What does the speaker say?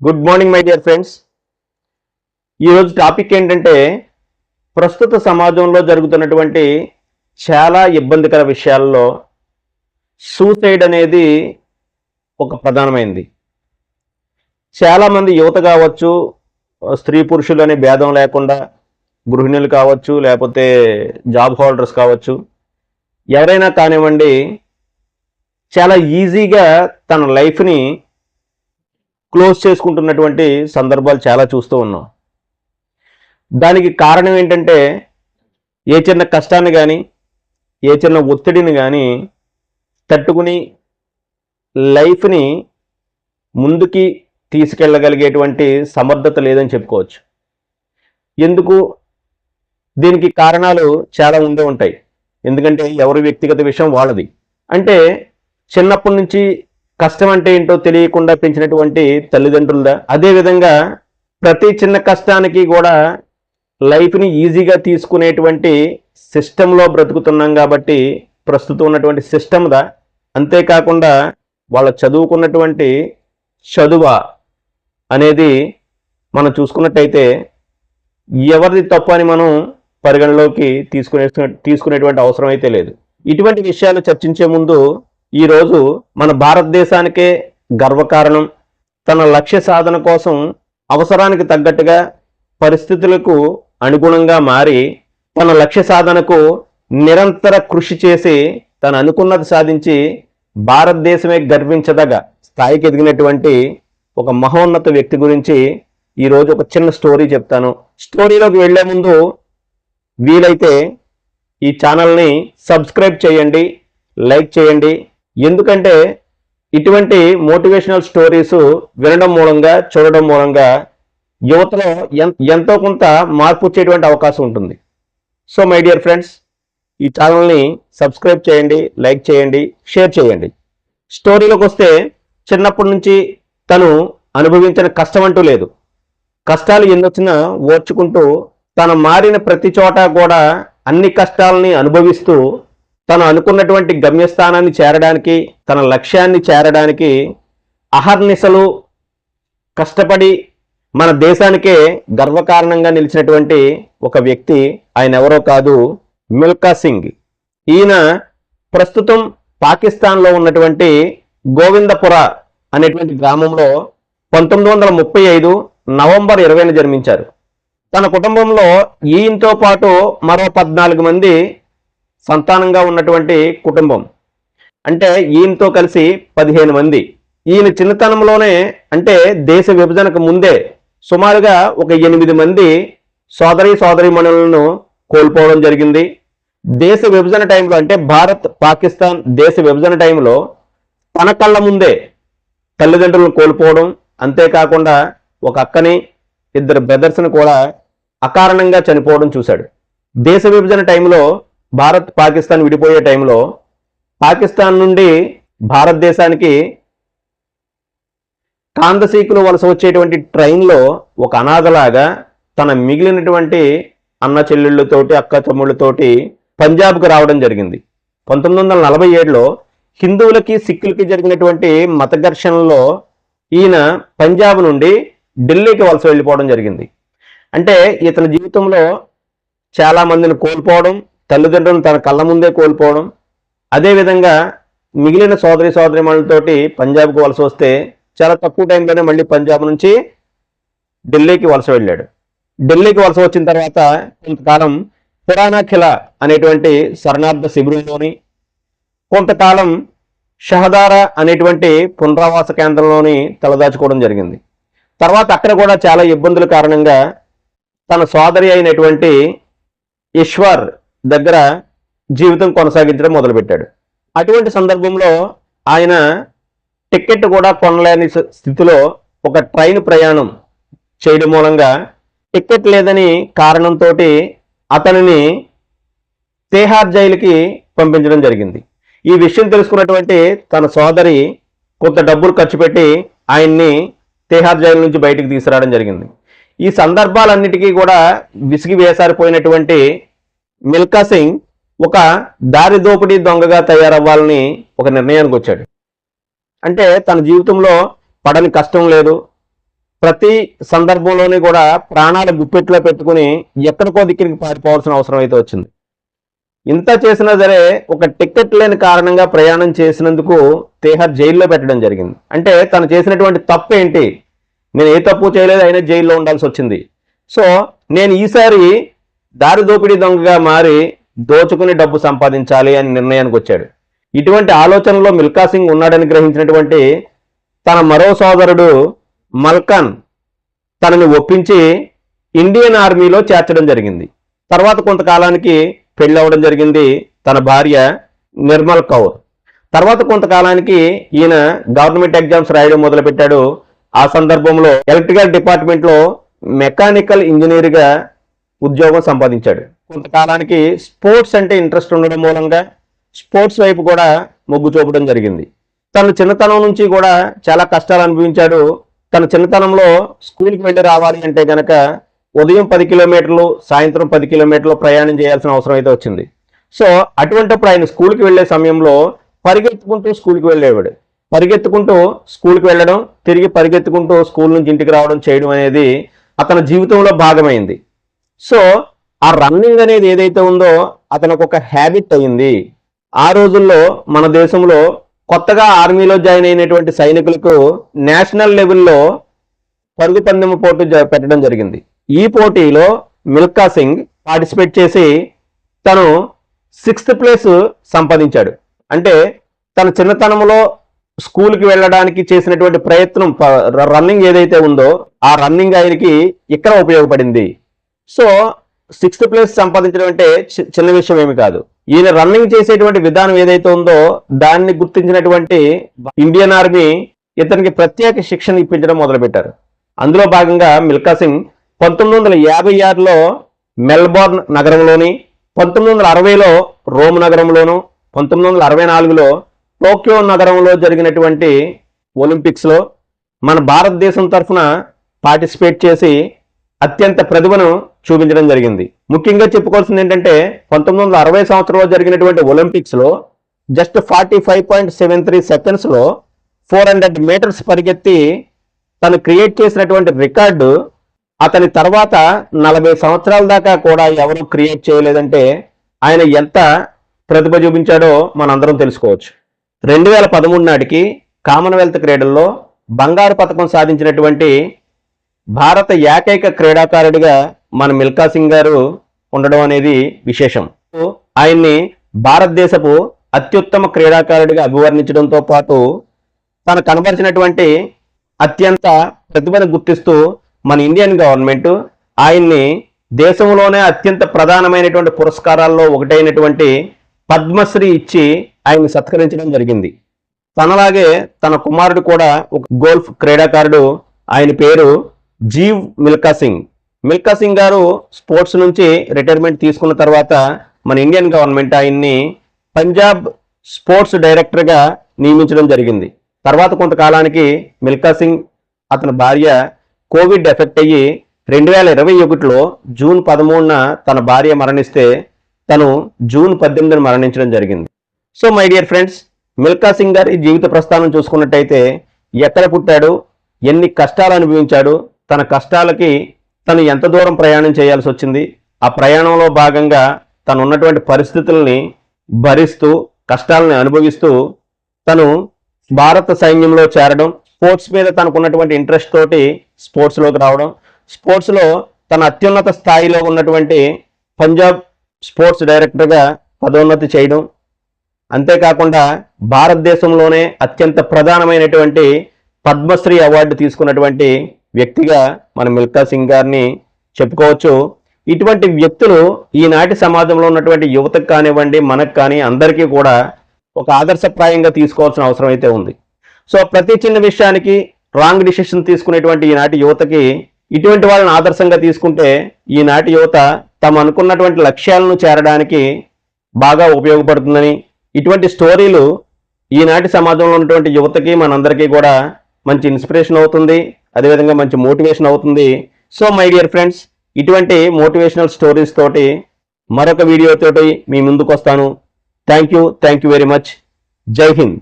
Good morning my dear friends. ఈరోజు topic ఏంటంటే ప్రస్తుత సమాజంలో జరుగుతున్నటువంటి చాలా ఇబ్బందికర విషయాల్లో సూసైడ్ అనేది ఒక ప్రధానమైనది. చాలామంది యువత కావచ్చు, స్త్రీ పురుషులు అనే భేదం లేకుండా, గృహిణులు కావచ్చు, లేకపోతే జాబ్ హోల్డర్స్ కావచ్చు, ఎవరైనా కానివ్వండి, చాలా ఈజీగా తన లైఫ్ని క్లోజ్ చేసుకుంటున్నటువంటి సందర్భాలు చాలా చూస్తూ ఉన్నాం. దానికి కారణం ఏంటంటే ఏ చిన్న కష్టాన్ని కానీ, ఏ చిన్న ఒత్తిడిని కానీ తట్టుకుని లైఫ్ని ముందుకి తీసుకెళ్ళగలిగేటువంటి సమర్థత లేదని చెప్పుకోవచ్చు. ఎందుకు? దీనికి కారణాలు చాలా ఉండే ఉంటాయి. ఎందుకంటే ఎవరి వ్యక్తిగత విషయం వాళ్ళది. అంటే చిన్నప్పటి నుంచి కష్టం అంటే ఏంటో తెలియకుండా పెంచినటువంటి తల్లిదండ్రులదా, అదేవిధంగా ప్రతి చిన్న కష్టానికి కూడా లైఫ్ని ఈజీగా తీసుకునేటువంటి సిస్టంలో బ్రతుకుతున్నాం కాబట్టి ప్రస్తుతం ఉన్నటువంటి సిస్టమ్దా, అంతేకాకుండా వాళ్ళ చదువుకున్నటువంటి చదువా అనేది మనం చూసుకున్నట్టయితే ఎవరిది తప్పు అని మనం పరిగణలోకి తీసుకునేటువంటి అవసరం అయితే లేదు. ఇటువంటి విషయాలు చర్చించే ముందు ఈరోజు మన భారతదేశానికే గర్వకారణం, తన లక్ష్య సాధన కోసం అవసరానికి తగ్గట్టుగా పరిస్థితులకు అనుగుణంగా మారి తన లక్ష్య సాధనకు నిరంతర కృషి చేసి తను అనుకున్నది సాధించి భారతదేశమే గర్వించదగ స్థాయికి ఎదిగినటువంటి ఒక మహోన్నత వ్యక్తి గురించి ఈరోజు ఒక చిన్న స్టోరీ చెప్తాను. స్టోరీలోకి వెళ్లే ముందు వీలైతే ఈ ఛానల్ని సబ్స్క్రైబ్ చేయండి, లైక్ చేయండి. ఎందుకంటే ఇటువంటి మోటివేషనల్ స్టోరీస్ వినడం మూలంగా, చూడడం మూలంగా యువతలో ఎంతో కొంత మార్పు వచ్చేటువంటి అవకాశం ఉంటుంది. సో మై డియర్ ఫ్రెండ్స్, ఈ ఛానల్ని సబ్స్క్రైబ్ చేయండి, లైక్ చేయండి, షేర్ చేయండి. స్టోరీలోకి వస్తే, చిన్నప్పటి నుంచి తను అనుభవించిన కష్టం అంటూ లేదు. కష్టాలు ఎన్నొచ్చినా ఓర్చుకుంటూ తను మారిన ప్రతి చోట కూడా అన్ని కష్టాలని అనుభవిస్తూ తను అనుకున్నటువంటి గమ్యస్థానాన్ని చేరడానికి, తన లక్ష్యాన్ని చేరడానికి అహర్నిశలు కష్టపడి మన దేశానికే గర్వకారణంగా నిలిచినటువంటి ఒక వ్యక్తి. ఆయన ఎవరో కాదు, మిల్కా సింగ్. ఈయన ప్రస్తుతం పాకిస్తాన్లో ఉన్నటువంటి గోవిందపుర అనేటువంటి గ్రామంలో 1935 నవంబర్ 20న జన్మించారు. తన కుటుంబంలో ఈయనతో పాటు మరో 14 మంది సంతానంగా ఉన్నటువంటి కుటుంబం. అంటే ఈయనతో కలిసి 15 మంది. ఈయన చిన్నతనంలోనే, అంటే దేశ విభజనకు ముందే సుమారుగా ఒక 8 మంది సోదరీమణులను కోల్పోవడం జరిగింది. దేశ విభజన టైంలో, అంటే భారత్ పాకిస్తాన్ దేశ విభజన టైంలో తన కళ్ళ ముందే తల్లిదండ్రులను కోల్పోవడం, అంతేకాకుండా ఒక అక్కని, 2 బ్రదర్స్ని కూడా అకారణంగా చనిపోవడం చూశాడు. దేశ విభజన టైంలో, భారత్ పాకిస్తాన్ విడిపోయే టైంలో పాకిస్తాన్ నుండి భారతదేశానికి కాందసీకులు వలస వచ్చేటువంటి ట్రైన్లో ఒక అనాథలాగా తన మిగిలినటువంటి అన్న చెల్లెళ్ళతోటి, అక్క తమ్ముళ్ళతోటి పంజాబ్కు రావడం జరిగింది. 1947లో హిందువులకి సిక్కులకి జరిగినటువంటి మత ఘర్షణలో ఈయన పంజాబ్ నుండి ఢిల్లీకి వలస వెళ్ళిపోవడం జరిగింది. అంటే ఇతని జీవితంలో చాలా మందిని కోల్పోవడం, తల్లిదండ్రులను తన కళ్ళ ముందే కోల్పోవడం, అదేవిధంగా మిగిలిన సోదరీమణులతోటి పంజాబ్కు వలస వస్తే చాలా తక్కువ టైంలోనే మళ్ళీ పంజాబ్ నుంచి ఢిల్లీకి వలస వెళ్ళాడు. ఢిల్లీకి వలస వచ్చిన తర్వాత కొంతకాలం పురాణా ఖిలా అనేటువంటి శరణార్థ శిబిరంలోని, కొంతకాలం షహదారా అనేటువంటి పునరావాస కేంద్రంలోని తలదాచుకోవడం జరిగింది. తర్వాత అక్కడ కూడా చాలా ఇబ్బందుల కారణంగా తన సోదరి అయినటువంటి ఈశ్వర్ దగ్గర జీవితం కొనసాగించడం మొదలుపెట్టాడు. అటువంటి సందర్భంలో ఆయన టికెట్ కూడా కొనలేని స్థితిలో ఒక ట్రైన్ ప్రయాణం చేయడం మూలంగా టికెట్ లేదని కారణంతో అతనిని తిహార్ జైలుకి పంపించడం జరిగింది. ఈ విషయం తెలుసుకున్నటువంటి తన సోదరి కొంత డబ్బులు ఖర్చు పెట్టి ఆయన్ని తిహార్ జైలు నుంచి బయటికి తీసుకురావడం జరిగింది. ఈ సందర్భాలన్నిటికీ కూడా విసిగి వేసారిపోయినటువంటి మిల్కా సింగ్ ఒక దారి దోపిడీ దొంగగా తయారవ్వాలని ఒక నిర్ణయానికి వచ్చాడు. అంటే తన జీవితంలో పడని కష్టం లేదు, ప్రతి సందర్భంలోని కూడా ప్రాణాలు గుప్పెట్లో పెట్టుకుని ఎక్కడికో దిక్కుడికి పారిపోవాల్సిన అవసరం అయితే వచ్చింది. ఇంత చేసినా సరే ఒక టికెట్ లేని కారణంగా ప్రయాణం చేసినందుకు తేహార్ జైల్లో పెట్టడం జరిగింది. అంటే తను చేసినటువంటి తప్పు ఏంటి, నేను ఏ తప్పు చేయలేదు అయినా జైల్లో ఉండాల్సి వచ్చింది. సో నేను ఈసారి దారి దోపిడీ దొంగగా మారి దోచుకుని డబ్బు సంపాదించాలి అని నిర్ణయానికి వచ్చాడు. ఇటువంటి ఆలోచనలో మిల్కా సింగ్ ఉన్నాడని గ్రహించినటువంటి తన మరో సోదరుడు మల్కాన్ తనని ఒప్పించి ఇండియన్ ఆర్మీలో చేర్చడం జరిగింది. తర్వాత కొంతకాలానికి పెళ్లి అవ్వడం జరిగింది తన భార్య నిర్మల్ కౌర్. తర్వాత కొంతకాలానికి ఈయన గవర్నమెంట్ ఎగ్జామ్స్ రాయడం మొదలుపెట్టాడు. ఆ సందర్భంలో ఎలక్ట్రికల్ డిపార్ట్మెంట్లో మెకానికల్ ఇంజనీర్గా ఉద్యోగం సంపాదించాడు. కొంతకాలానికి స్పోర్ట్స్ అంటే ఇంట్రెస్ట్ ఉండడం మూలంగా స్పోర్ట్స్ వైపు కూడా మొగ్గు చూపడం జరిగింది. తను చిన్నతనం నుంచి కూడా చాలా కష్టాలు అనుభవించాడు. తన చిన్నతనంలో స్కూల్కి వెళ్ళి రావాలి అంటే గనక ఉదయం 10 కిలోమీటర్లు సాయంత్రం 10 కిలోమీటర్లు ప్రయాణం చేయాల్సిన అవసరం అయితే వచ్చింది. సో అటువంటిప్పుడు ఆయన స్కూల్కి వెళ్ళే సమయంలో పరిగెత్తుకుంటూ స్కూల్కి వెళ్ళేవాడు. పరిగెత్తుకుంటూ స్కూల్కి వెళ్ళడం, తిరిగి పరిగెత్తుకుంటూ స్కూల్ నుంచి ఇంటికి రావడం చేయడం అనేది అతని జీవితంలో భాగమైంది. సో ఆ రన్నింగ్ అనేది ఏదైతే ఉందో అతనికి ఒక హ్యాబిట్ అయింది. ఆ రోజుల్లో మన దేశంలో కొత్తగా ఆర్మీలో జాయిన్ అయినటువంటి సైనికులకు నేషనల్ లెవెల్లో పరుగు పందెం పోటీ పెట్టడం జరిగింది. ఈ పోటీలో మిల్కా సింగ్ పార్టిసిపేట్ చేసి తను 6th ప్లేస్ సంపాదించాడు. అంటే తన చిన్నతనంలో స్కూల్కి వెళ్ళడానికి చేసినటువంటి ప్రయత్నం రన్నింగ్ ఏదైతే ఉందో ఆ రన్నింగ్ ఆయనకి ఇక్కడ ఉపయోగపడింది. సో 6th ప్లేస్ సంపాదించడం అంటే చిన్న విషయం ఏమి కాదు. ఈయన రన్నింగ్ చేసేటువంటి విధానం ఏదైతే ఉందో దాన్ని గుర్తించినటువంటి ఇండియన్ ఆర్మీ ఇతనికి ప్రత్యేక శిక్షణ ఇప్పించడం మొదలుపెట్టారు. అందులో భాగంగా మిల్కా సింగ్ 1956లో మెల్బోర్న్ నగరంలోని, 1960లో రోమ్ నగరంలోను, 1964లో టోక్యో నగరంలో జరిగినటువంటి ఒలింపిక్స్లో మన భారతదేశం తరఫున పార్టిసిపేట్ చేసి అత్యంత ప్రతిభను చూపించడం జరిగింది. ముఖ్యంగా చెప్పుకోవాల్సింది ఏంటంటే 1960 సంవత్సరంలో జరిగినటువంటి ఒలింపిక్స్లో జస్ట్ 45.73 సెకండ్స్లో 400 మీటర్స్ పరిగెత్తి తను క్రియేట్ చేసినటువంటి రికార్డు అతని తర్వాత 40 సంవత్సరాల దాకా కూడా ఎవరు క్రియేట్ చేయలేదంటే ఆయన ఎంత ప్రతిభ చూపించాడో మనందరం తెలుసుకోవచ్చు. 2013 నాటికి కామన్వెల్త్ క్రీడల్లో బంగారు పతకం సాధించినటువంటి భారత ఏకైక క్రీడాకారుడిగా మన మిల్కా సింగ్ గారు ఉండడం అనేది విశేషం. ఆయన్ని భారతదేశపు అత్యుత్తమ క్రీడాకారుడిగా అభివర్ణించడంతో పాటు తను కనబరిచినటువంటి అత్యంత ప్రతిభను గుర్తిస్తూ మన ఇండియన్ గవర్నమెంట్ ఆయన్ని దేశంలోనే అత్యంత ప్రధానమైనటువంటి పురస్కారాల్లో ఒకటైనటువంటి పద్మశ్రీ ఇచ్చి ఆయన్ని సత్కరించడం జరిగింది. తనలాగే తన కుమారుడు కూడా ఒక గోల్ఫ్ క్రీడాకారుడు, ఆయన పేరు జీవ్ మిల్కా సింగ్. మిల్కా సింగ్ గారు స్పోర్ట్స్ నుంచి రిటైర్మెంట్ తీసుకున్న తర్వాత మన ఇండియన్ గవర్నమెంట్ ఆయన్ని పంజాబ్ స్పోర్ట్స్ డైరెక్టర్గా నియమించడం జరిగింది. తర్వాత కొంతకాలానికి మిల్కా సింగ్ అతని భార్య కోవిడ్ ఎఫెక్ట్ అయ్యి 2021లో జూన్ 13న తన భార్య మరణిస్తే తను జూన్ 18న మరణించడం జరిగింది. So my dear friends, Milkha Singh గారి జీవిత ప్రస్థానం చూసుకున్నట్టయితే ఎక్కడ పుట్టాడు, ఎన్ని కష్టాలు అనుభవించాడు, తన కష్టాలకి తను ఎంత దూరం ప్రయాణం చేయాల్సి వచ్చింది, ఆ ప్రయాణంలో భాగంగా తను ఉన్నటువంటి పరిస్థితుల్ని భరిస్తూ కష్టాలను అనుభవిస్తూ తను భారత సైన్యంలో చేరడం, స్పోర్ట్స్ మీద తనకున్నటువంటి ఇంట్రెస్ట్ తోటి స్పోర్ట్స్లోకి రావడం, స్పోర్ట్స్లో తన అత్యున్నత స్థాయిలో ఉన్నటువంటి పంజాబ్ స్పోర్ట్స్ డైరెక్టర్గా పదోన్నతి చేయడం, అంతేకాకుండా భారతదేశంలోనే అత్యంత ప్రధానమైనటువంటి పద్మశ్రీ అవార్డు తీసుకున్నటువంటి వ్యక్తిగా మన మిల్కా సింగ్ గారిని చెప్పుకోవచ్చు. ఇటువంటి వ్యక్తులు ఈనాటి సమాజంలో ఉన్నటువంటి యువతకు కానివ్వండి, మనకు కానీ అందరికీ కూడా ఒక ఆదర్శప్రాయంగా తీసుకోవాల్సిన అవసరం అయితే ఉంది. సో ప్రతి చిన్న విషయానికి రాంగ్ డిసిషన్ తీసుకునేటువంటి ఈనాటి యువతకి ఇటువంటి వాళ్ళని ఆదర్శంగా తీసుకుంటే ఈనాటి యువత తమ అనుకున్నటువంటి లక్ష్యాలను చేరడానికి బాగా ఉపయోగపడుతుందని, ఇటువంటి స్టోరీలు ఈనాటి సమాజంలో ఉన్నటువంటి యువతకి మనందరికీ కూడా మంచి ఇన్స్పిరేషన్ అవుతుంది, అదేవిధంగా మంచి మోటివేషన్ అవుతుంది. సో మై డియర్ ఫ్రెండ్స్, ఇటువంటి మోటివేషనల్ స్టోరీస్ తోటి మరొక వీడియోతోటి మీ ముందుకు వస్తాను. Thank you very much. జై హింద్.